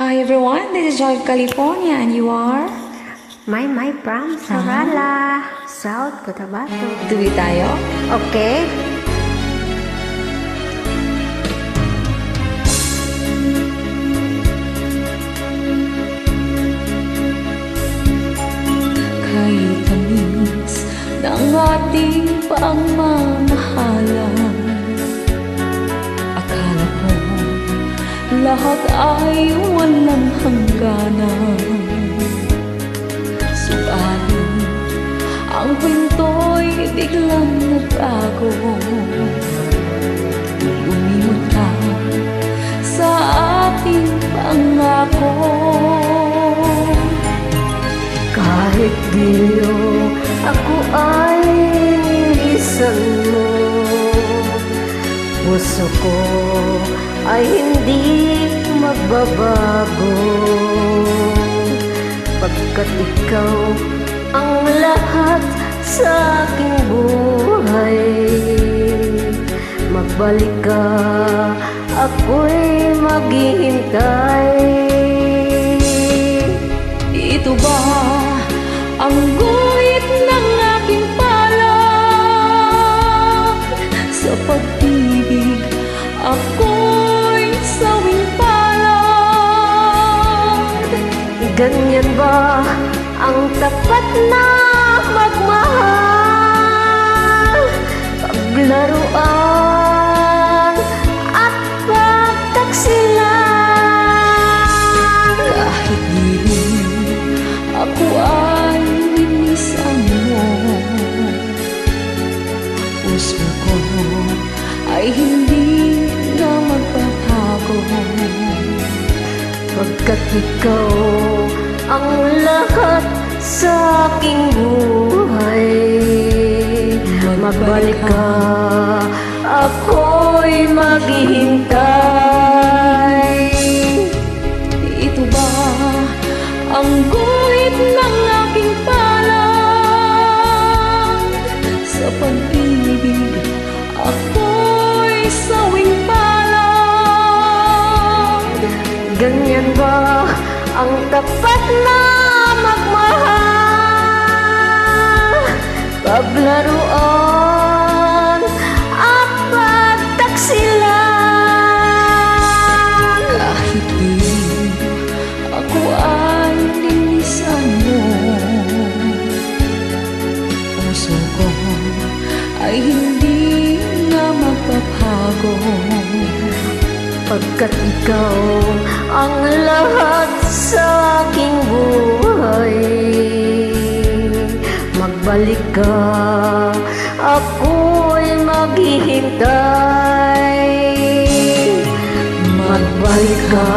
Hi everyone, this is Joy of California and you are? My from Sarala, South Cotabato. Tuwi tayo? Okay. Kahit tamis ng ating pagmamahalan, akala ko lahat ay walang hangganan. Subalit ang pinto'y biglang nagbago. Lumimot ka sa ating pangako. Kahit di ako ay nilisan mo, puso ko ay hindi magbabago. Pagkat ikaw ang lahat sa aking buhay, magbalik ka, ako'y maghihintay. Ito ba ang guhit ng aking palad? Sa pag-ibig ako'y sawing palad. Ganyan ba ang tapat na magmahal? Paglaruan at pagtaksilan. Kahit di ako ay linisan mo, puso ko ay hindi na magbabago. Pagkat ikaw ang lahat sa aking buhay, magbalik ka, ako'y maghihintay. Ito ba ang guhit ng aking palad? Sa pag-ibig ako'y sawing palad. Ganyan ba ang tapat na magmahal? Paglaruan at pagtaksilan. Kahit di ako ay linisan mo, puso ko ay hindi na magbabago. Pagkat ikaw ang lahat sa aking buhay, magbalik ka, ako'y maghihintay. Magbalik ka,